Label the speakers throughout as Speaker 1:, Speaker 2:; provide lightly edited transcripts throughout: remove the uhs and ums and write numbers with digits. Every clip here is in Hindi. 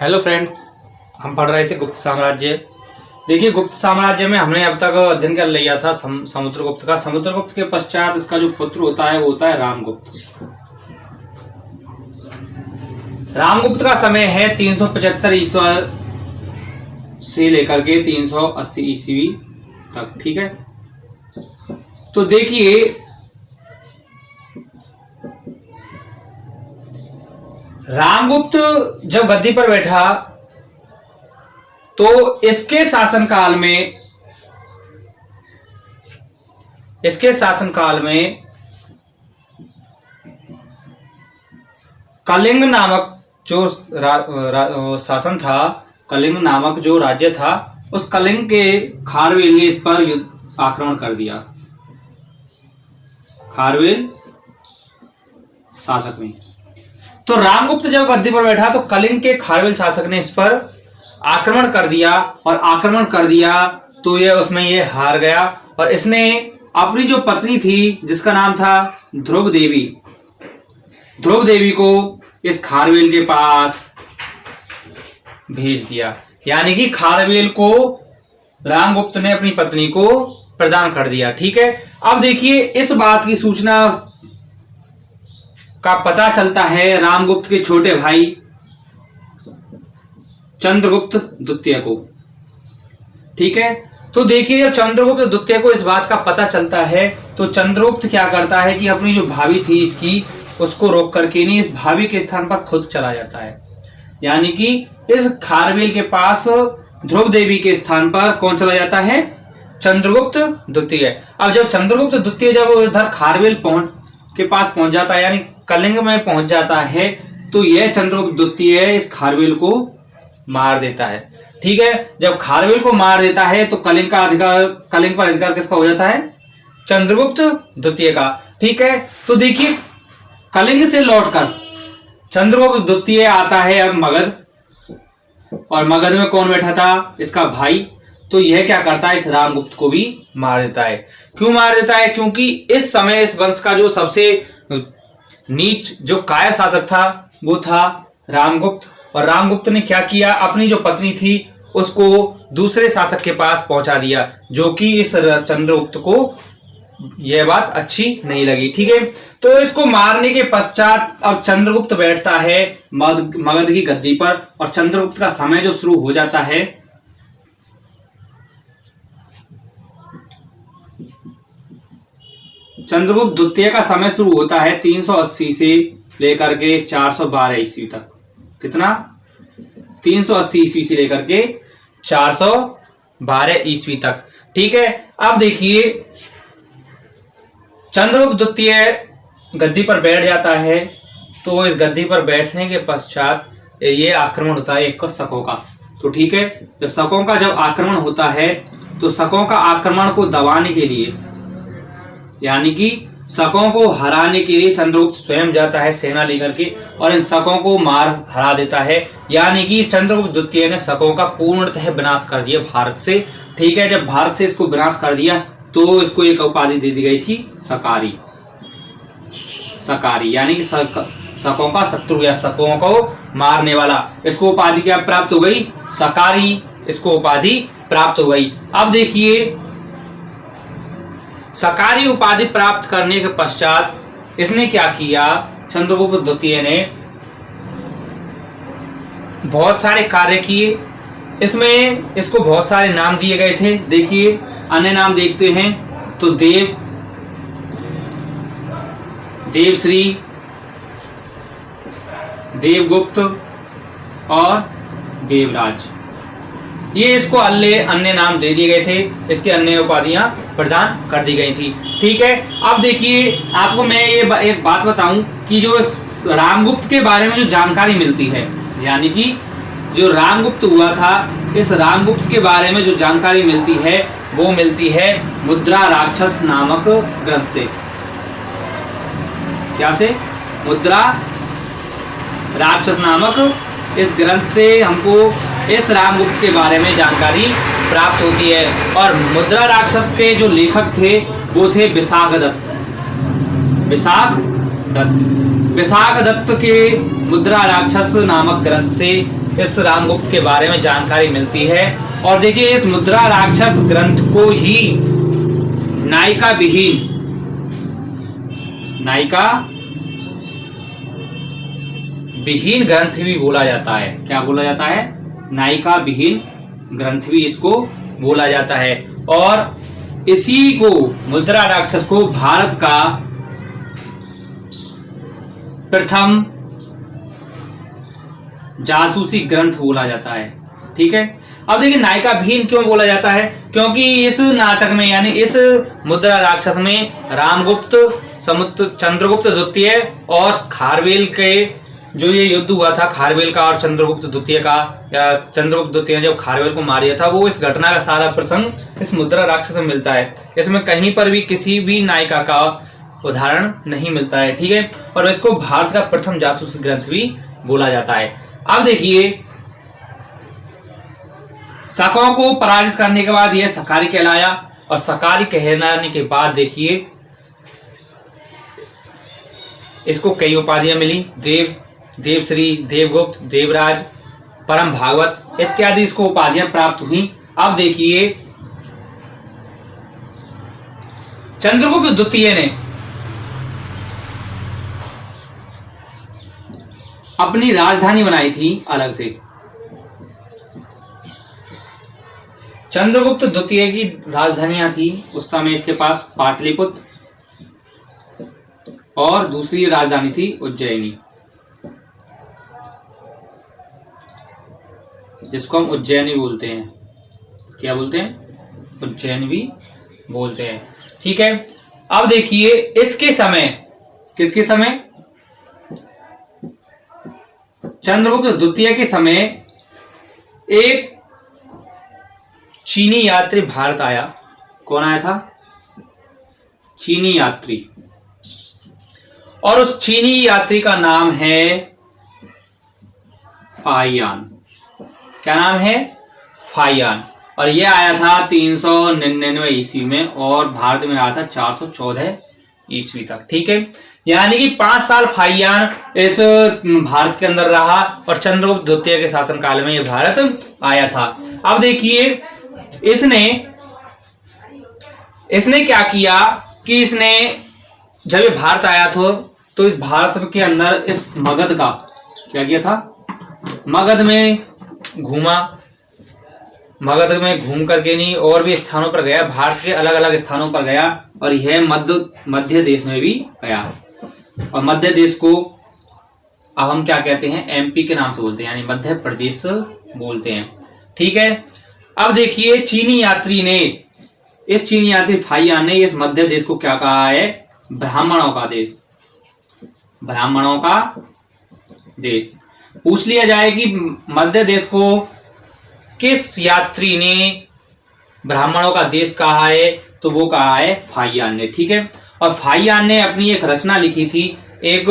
Speaker 1: हेलो फ्रेंड्स, हम पढ़ रहे थे गुप्त साम्राज्य। देखिए, गुप्त साम्राज्य में हमने अब तक अध्ययन कर लिया था समुद्रगुप्त का। समुद्रगुप्त के पश्चात इसका जो पुत्र होता है वो होता है रामगुप्त। रामगुप्त का समय है 375 ईस्वी से लेकर के 380 ईस्वी तक। ठीक है, तो देखिए रामगुप्त जब गद्दी पर बैठा तो इसके शासनकाल में कलिंग नामक जो शासन था, कलिंग नामक जो राज्य था, उस कलिंग के खारवेल ने इस पर आक्रमण कर दिया। खारवेल शासक ने, तो रामगुप्त जब गद्दी पर बैठा तो कलिंग के खारवेल शासक ने इस पर आक्रमण कर दिया, और आक्रमण कर दिया तो ये हार गया। और इसने अपनी जो पत्नी थी जिसका नाम था ध्रुव देवी को इस खारवेल के पास भेज दिया। यानी कि खारवेल को रामगुप्त ने अपनी पत्नी को प्रदान कर दिया। ठीक है, अब देखिए इस बात की सूचना का पता चलता है रामगुप्त के छोटे भाई चंद्रगुप्त द्वितीय को। ठीक है, तो देखिए जब चंद्रगुप्त द्वितीय को इस बात का पता चलता है तो चंद्रगुप्त क्या करता है कि अपनी जो भाभी थी इसकी, उसको रोक करके नहीं, इस भाभी के स्थान पर खुद चला जाता है। यानी कि इस खारवेल के पास ध्रुव देवी के स्थान पर कौन चला जाता है? चंद्रगुप्त द्वितीय। अब जब चंद्रगुप्त द्वितीय जब इधर खारवेल के पास पहुंच जाता है, यानी कलिंग में पहुंच जाता है, तो यह चंद्रगुप्त द्वितीय इस खारवेल को मार देता है। ठीक है, जब खारवेल को मार देता है तो कलिंग पर अधिकार किसका हो जाता है? चंद्रगुप्त द्वितीय का। ठीक है, तो देखिए कलिंग से लौटकर चंद्रगुप्त द्वितीय आता है अब मगध, और मगध में कौन बैठा था? इसका भाई। तो यह क्या करता है? इस रामगुप्त को भी मार देता है। क्यों मार देता है? क्योंकि इस समय इस वंश का जो सबसे नीच जो कायर शासक था वो था रामगुप्त। और रामगुप्त ने क्या किया? अपनी जो पत्नी थी उसको दूसरे शासक के पास पहुंचा दिया, जो कि इस चंद्रगुप्त को यह बात अच्छी नहीं लगी। ठीक है, तो इसको मारने के पश्चात अब चंद्रगुप्त बैठता है मगध की गद्दी पर, और चंद्रगुप्त का समय जो शुरू हो जाता है चंद्रगुप्त द्वितीय का समय शुरू होता है 380 से लेकर के 412 ईस्वी तक। कितना? 380 ईस्वी से लेकर के 412 ईस्वी तक। ठीक है, अब देखिए चंद्रगुप्त द्वितीय गद्दी पर बैठ जाता है, तो इस गद्दी पर बैठने के पश्चात ये आक्रमण होता है एक शकों का। तो ठीक है, जब शकों का जब आक्रमण होता है तो शकों का आक्रमण को दबाने के लिए, यानी कि शकों को हराने के लिए चंद्रगुप्त स्वयं जाता है सेना लेकर के, और इन शकों को मार हरा देता है। यानी कि चंद्रगुप्त द्वितीय ने शकों का पूर्णतः विनाश कर दिया भारत से। ठीक है, जब भारत से इसको विनाश कर दिया तो इसको एक उपाधि दे दी गई थी सकारी, यानी कि शकों का शत्रु या शकों को मारने वाला। इसको उपाधि क्या प्राप्त हो गई? सकारी, इसको उपाधि प्राप्त हो गई। अब देखिए सकारी उपाधि प्राप्त करने के पश्चात इसने क्या किया? चंद्रगुप्त द्वितीय ने बहुत सारे कार्य किए। इसमें इसको बहुत सारे नाम दिए गए थे। देखिए अन्य नाम देखते हैं तो देवश्री, देवगुप्त और देवराज, ये इसको अन्य नाम दे दिए गए थे। इसके अन्य उपाधियां प्रदान कर दी गई थी। ठीक है, अब देखिए आपको मैं ये एक बात बताऊं कि जो रामगुप्त के बारे में जो जानकारी मिलती है, यानी कि जो रामगुप्त हुआ था, इस रामगुप्त के बारे में जो जानकारी मिलती है वो मिलती है मुद्रा राक्षस नामक ग्रंथ से। क्या से? मुद्रा राक्षस नामक इस ग्रंथ से हमको इस रामगुप्त के बारे में जानकारी प्राप्त होती है। और मुद्रा राक्षस के जो लेखक थे वो थे विशाख दत्त। विशाख दत्त के मुद्रा राक्षस नामक ग्रंथ से इस रामगुप्त के बारे में जानकारी मिलती है। और देखिए इस मुद्रा राक्षस ग्रंथ को ही नायिका विहीन ग्रंथ भी बोला जाता है। क्या बोला जाता है? नायिका विहीन ग्रंथ भी इसको बोला जाता है। और इसी को मुद्रा राक्षस को भारत का प्रथम जासूसी ग्रंथ बोला जाता है। ठीक है, अब देखिए नायिका विहीन क्यों बोला जाता है? क्योंकि इस नाटक में यानी इस मुद्रा राक्षस में रामगुप्त, चंद्रगुप्त द्वितीय और खारवेल के जो ये युद्ध हुआ था, खारवेल का और चंद्रगुप्त द्वितीय का, या चंद्रगुप्त द्वितीय ने जब खारवेल को मार दिया था, वो इस घटना का सारा प्रसंग इस मुद्रा राक्षस में मिलता है। इसमें कहीं पर भी किसी भी नायिका का उदाहरण नहीं मिलता है। ठीक है, और इसको भारत का प्रथम जासूसी ग्रंथ भी बोला जाता है। अब देखिए शाकों को पराजित करने के बाद यह सकारी कहलाया, और सकारी कहलाने के बाद देखिए इसको कई उपाधियां मिली। देवश्री, देवगुप्त, देवराज, परम भागवत इत्यादि इसको उपाधियां प्राप्त हुई। अब देखिए चंद्रगुप्त द्वितीय ने अपनी राजधानी बनाई थी अलग से। चंद्रगुप्त द्वितीय की राजधानियां थी उस समय इसके पास पाटलिपुत्र, और दूसरी राजधानी थी उज्जैनी, जिसको हम उज्जैनी बोलते हैं। क्या बोलते हैं? उज्जैन भी बोलते हैं। ठीक है, अब देखिए इसके समय, किसके समय? चंद्रगुप्त द्वितीय के समय एक चीनी यात्री भारत आया। कौन आया था? चीनी यात्री। और उस चीनी यात्री का नाम है फाहियान। क्या नाम है? फाहियान। और यह आया था 399 ईस्वी में, और भारत में आया था 414 ईस्वी तक। ठीक है, यानी कि 5 साल फाहियान इस भारत के अंदर रहा, और चंद्रगुप्त द्वितीय के शासनकाल में यह भारत आया था। अब देखिए इसने क्या किया कि इसने जब ये भारत आया था तो इस भारत के अंदर इस मगध का क्या किया था? मगध में घूमा, मगध में घूम करके नहीं और भी स्थानों पर गया, भारत के अलग अलग स्थानों पर गया, और यह मध्य देश में भी गया। और मध्य देश को अब हम क्या कहते हैं? एमपी के नाम से बोलते हैं, यानी मध्य प्रदेश बोलते हैं। ठीक है, अब देखिए चीनी यात्री फाहियान ने इस मध्य देश को क्या कहा है? ब्राह्मणों का देश। ब्राह्मणों का देश। पूछ लिया जाए कि मध्य देश को किस यात्री ने ब्राह्मणों का देश कहा है, तो वो कहा है फाहियान ने। ठीक है, और फाहियान ने अपनी एक रचना लिखी थी, एक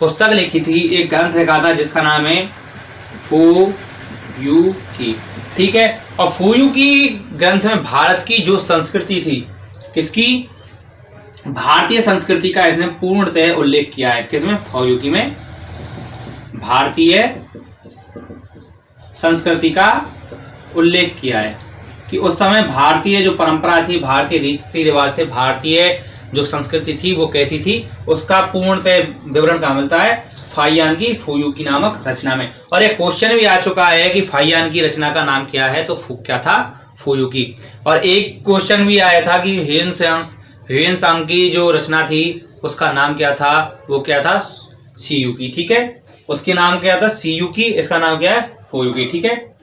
Speaker 1: पुस्तक लिखी थी, एक ग्रंथ लिखा था जिसका नाम है फुयुकी। ठीक है, और फुयुकी ग्रंथ में भारत की जो संस्कृति थी, किसकी? भारतीय संस्कृति का इसने पूर्णतः उल्लेख किया है। किसमें? फुयुकी में भारतीय संस्कृति का उल्लेख किया है कि उस समय भारतीय जो परंपरा थी, भारतीय रीति रिवाज थे, भारतीय जो संस्कृति थी वो कैसी थी, उसका पूर्णतः विवरण कहाँ मिलता है? फाहियान की फुयुकी नामक रचना में। और एक क्वेश्चन भी आ चुका है कि फाहियान की रचना का नाम क्या है, तो क्या था? फुयुकी। और एक क्वेश्चन भी आया था कि ह्वेनसांग की जो रचना थी उसका नाम क्या था? वो क्या था? सीयुकी। ठीक है, उसके नाम क्या था? सीयुकी। इसका नाम क्या है? फुयुकी। ठीक है,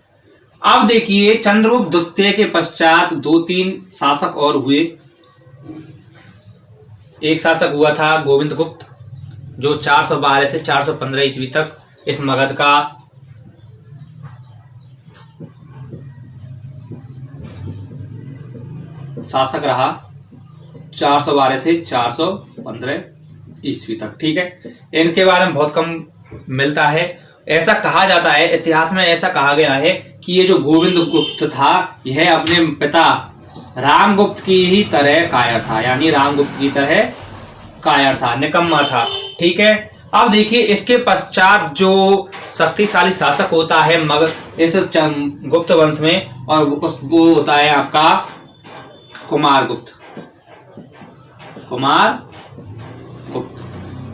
Speaker 1: अब देखिए चंद्रगुप्त द्वितीय के पश्चात 2-3 शासक और हुए। एक शासक हुआ था गोविंद गुप्त, जो 412 से 415 ईस्वी तक इस मगध का शासक रहा, 412 से 415 ईस्वी तक। ठीक है, इनके बारे में बहुत कम मिलता है। ऐसा कहा जाता है, इतिहास में ऐसा कहा गया है कि ये जो गोविंद गुप्त था यह अपने पिता रामगुप्त की ही तरह कायर था, यानी रामगुप्त की तरह कायर था, निकम्मा था। ठीक है। अब देखिए इसके पश्चात जो शक्तिशाली शासक होता है इस गुप्त वंश में, और वो होता है आपका कुमारगुप्त। कुमारगुप्त,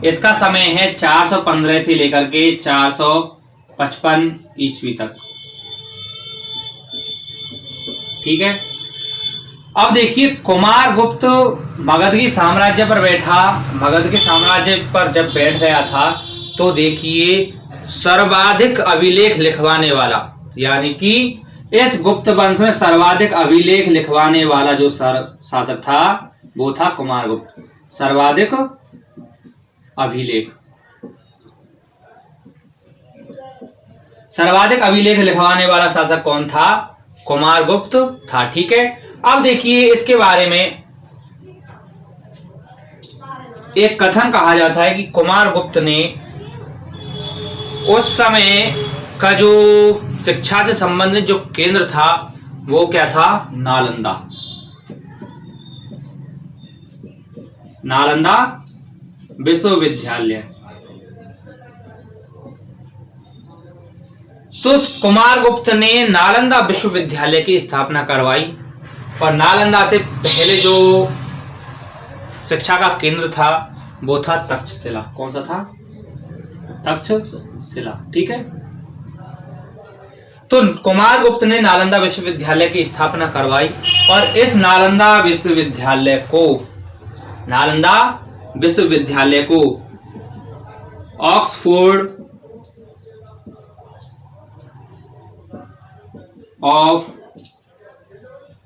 Speaker 1: इसका समय है 415 से लेकर के 455 ईस्वी तक। ठीक है। अब देखिए कुमारगुप्त मगध के साम्राज्य पर बैठा, मगध के साम्राज्य पर जब बैठ गया था तो देखिए सर्वाधिक अभिलेख लिखवाने वाला, यानी कि इस गुप्त वंश में सर्वाधिक अभिलेख लिखवाने वाला जो शासक था वो था कुमारगुप्त। सर्वाधिक अभिलेख लिखवाने वाला शासक कौन था? कुमारगुप्त था। ठीक है। अब देखिए इसके बारे में एक कथन कहा जाता है कि कुमारगुप्त ने उस समय का जो शिक्षा से संबंधित जो केंद्र था वो क्या था? नालंदा विश्वविद्यालय। तो कुमारगुप्त ने नालंदा विश्वविद्यालय की स्थापना करवाई, और नालंदा से पहले जो शिक्षा का केंद्र था वो था तक्षशिला। कौन सा था? तक्षशिला। ठीक है। तो कुमारगुप्त ने नालंदा विश्वविद्यालय की स्थापना करवाई, और इस नालंदा विश्वविद्यालय को ऑक्सफोर्ड ऑफ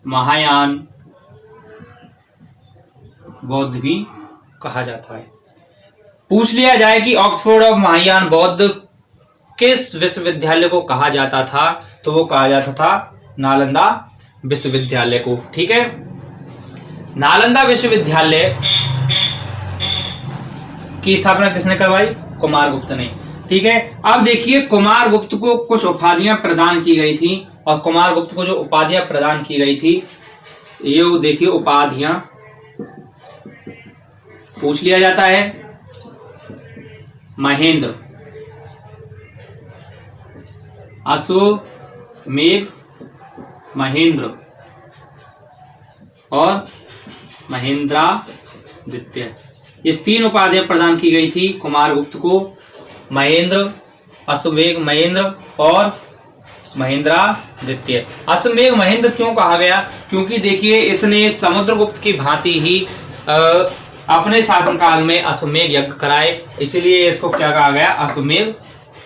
Speaker 1: महायान बौद्ध भी कहा जाता है। पूछ लिया जाए कि ऑक्सफोर्ड ऑफ महायान बौद्ध किस विश्वविद्यालय को कहा जाता था, तो वो कहा जाता था नालंदा विश्वविद्यालय को। ठीक है। नालंदा विश्वविद्यालय की स्थापना किसने करवाई? कुमारगुप्त ने। ठीक है। अब देखिए कुमारगुप्त को कुछ उपाधियां प्रदान की गई थी, और कुमारगुप्त को जो उपाधियां प्रदान की गई थी, ये देखिए उपाधियां पूछ लिया जाता है। महेंद्र, अश्वमेघ महेंद्र और महेंद्रादित्य, ये 3 उपाधियां प्रदान की गई थी कुमारगुप्त को। महेंद्र, अश्वमेघ महेंद्र और महेंद्रादित्य। अश्वमेघ महेंद्र क्यों कहा गया? क्योंकि देखिए इसने समुद्रगुप्त की भांति ही अपने शासनकाल में अश्वमेघ यज्ञ कराए, इसीलिए इसको क्या कहा गया? अश्वमेघ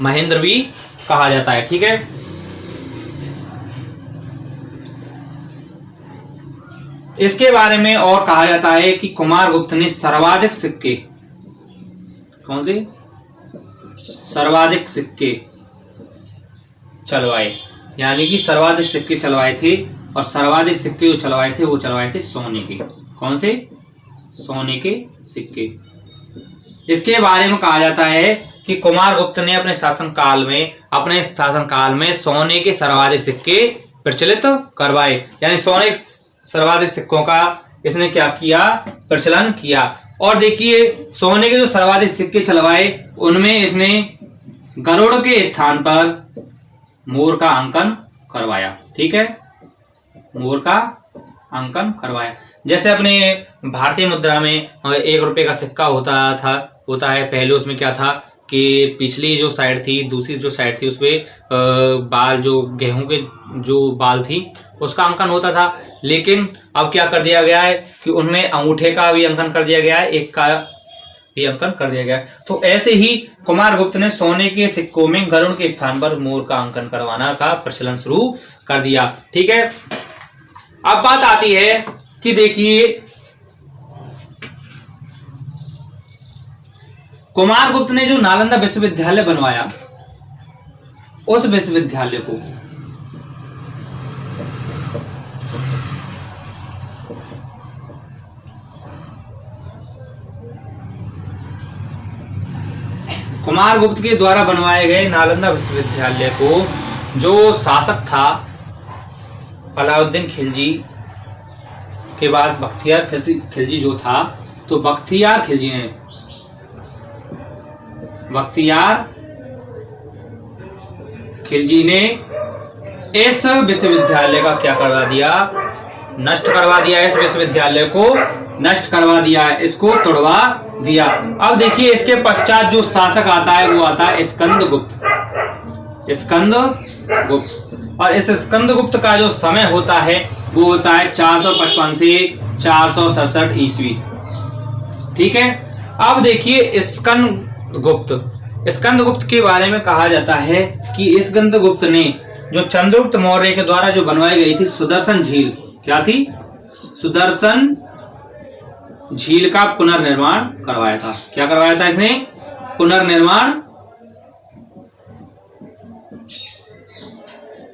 Speaker 1: महेंद्र भी कहा जाता है। ठीक है। इसके बारे में और कहा जाता है कि कुमारगुप्त ने सर्वाधिक सिक्के, कौन से? सर्वाधिक सिक्के चलवाए, यानी कि सर्वाधिक सिक्के चलवाए थे, और सर्वाधिक सिक्के जो चलवाए थे वो चलवाए थे सोने के। कौन से? सोने के सिक्के। इसके बारे में कहा जाता है कि कुमारगुप्त ने अपने शासनकाल में सोने के सर्वाधिक सिक्के प्रचलित करवाए, यानी सोने के सर्वाधिक सिक्कों का इसने क्या किया? प्रचलन किया। और देखिए सोने के जो सर्वाधिक सिक्के चलवाए उनमें इसने गरुड़ के स्थान पर मोर का अंकन करवाया। ठीक है। मोर का अंकन करवाया। जैसे अपने भारतीय मुद्रा में 1 रुपए का सिक्का होता है, पहले उसमें क्या था कि पिछली जो साइड थी, दूसरी जो साइड थी, उसपे बाल, जो गेहूं के जो बाल थी उसका अंकन होता था। लेकिन अब क्या कर दिया गया है कि उनमें अंगूठे का भी अंकन कर दिया गया है, एक का भी अंकन कर दिया गया है। तो ऐसे ही कुमारगुप्त ने सोने के सिक्कों में गरुड़ के स्थान पर मोर का अंकन करवाना का प्रचलन शुरू कर दिया। ठीक है। अब बात आती है कि देखिए कुमारगुप्त ने जो नालंदा विश्वविद्यालय बनवाया, उस विश्वविद्यालय को कुमारगुप्त के द्वारा बनवाए गए नालंदा विश्वविद्यालय को जो शासक था अलाउद्दीन खिलजी के बाद बख्तियार खिलजी जो था, तो बख्तियार खिलजी ने बख्तियार खिलजी ने इस विश्वविद्यालय का क्या करवा दिया, नष्ट करवा दिया। इस विश्वविद्यालय को नष्ट करवा दिया, इसको तोड़वा दिया। अब देखिए इसके पश्चात जो शासक आता है वो आता है स्कंदगुप्त। स्कंदगुप्त, और इस स्कंदगुप्त का जो समय होता है वो होता है 455 से 467 ईस्वी। ठीक है। अब देखिए स्कंदगुप्त के बारे में कहा जाता है कि स्कंदगुप्त ने जो चंद्रगुप्त मौर्य के द्वारा जो बनवाई गई थी सुदर्शन झील, क्या थी, सुदर्शन झील का पुनर्निर्माण करवाया था। क्या करवाया था इसने, पुनर्निर्माण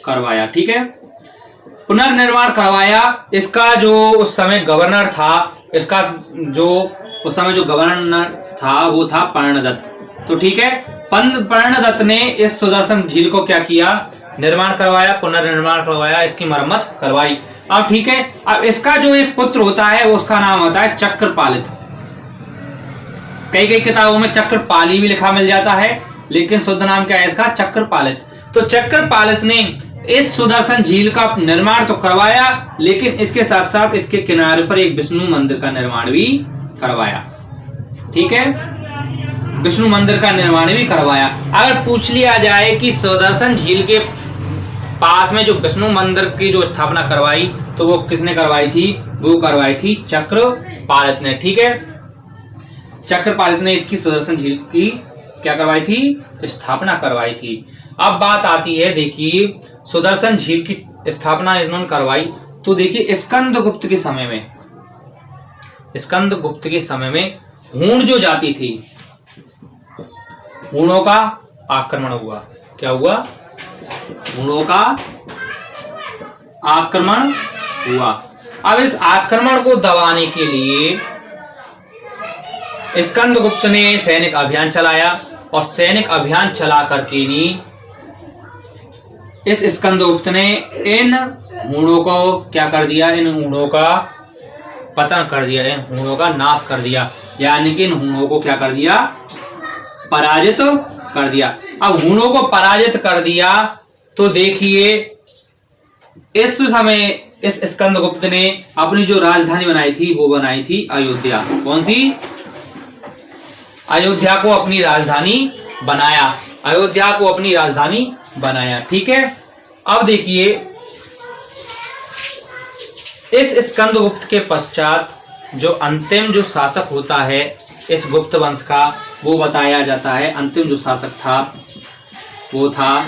Speaker 1: करवाया। ठीक है, पुनर्निर्माण करवाया। इसका जो उस समय गवर्नर था, इसका जो उस समय जो गवर्नर था वो था पर्णदत्त। तो ठीक है, पर्णदत्त ने इस सुदर्शन झील को क्या किया, निर्माण करवाया, पुनर्निर्माण करवाया, इसकी मरम्मत करवाई। अब ठीक है, अब इसका जो एक पुत्र होता है वो उसका नाम होता है चक्रपालित। कई कई किताबों में चक्रपाली भी लिखा मिल जाता है, लेकिन शुद्ध नाम क्या है इसका, चक्रपालित। तो चक्रपालित ने इस सुदर्शन झील का निर्माण तो करवाया, लेकिन इसके साथ साथ इसके किनारे पर एक विष्णु मंदिर का निर्माण भी करवाया। ठीक है, विष्णु मंदिर का निर्माण भी करवाया। अगर पूछ लिया जाए कि सुदर्शन झील के पास में जो विष्णु मंदिर की जो स्थापना करवाई तो वो किसने करवाई थी, वो करवाई थी चक्रपालित ने। ठीक है, चक्रपालित ने इसकी सुदर्शन झील की क्या करवाई थी, स्थापना करवाई थी। अब बात आती है, देखिए सुदर्शन झील की स्थापना इन्होंने करवाई, तो देखिए स्कंदगुप्त के समय में हूण जो जाति थी, हूणों का आक्रमण हुआ। क्या हुआ, हूणों का आक्रमण हुआ। अब इस आक्रमण को दबाने के लिए स्कंदगुप्त ने सैनिक अभियान चलाया, और सैनिक अभियान चला करके इस स्कंदगुप्त ने इन हूणों को क्या कर दिया, इन हूणों का पतन कर दिया, इन हूणों का नाश कर दिया, यानी कि इन हूणों को क्या कर दिया, पराजित कर दिया। अब हूणों को पराजित कर दिया तो देखिए इस समय इस स्कंदगुप्त ने अपनी जो राजधानी बनाई थी वो बनाई थी अयोध्या। कौन सी, अयोध्या को अपनी राजधानी बनाया, अयोध्या को अपनी राजधानी बनाया। ठीक है, अब देखिए इस स्कंदगुप्त के पश्चात जो अंतिम जो शासक होता है इस गुप्त वंश का, वो बताया जाता है। अंतिम जो शासक था वो था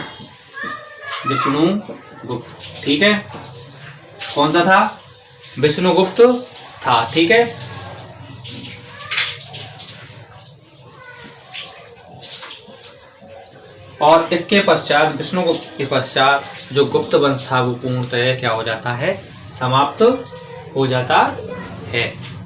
Speaker 1: विष्णुगुप्त। ठीक है, कौन सा था, विष्णुगुप्त था। ठीक है, और इसके पश्चात विष्णुगुप्त के पश्चात जो गुप्त वंश था वो पूर्णतः क्या हो जाता है, समाप्त हो जाता है।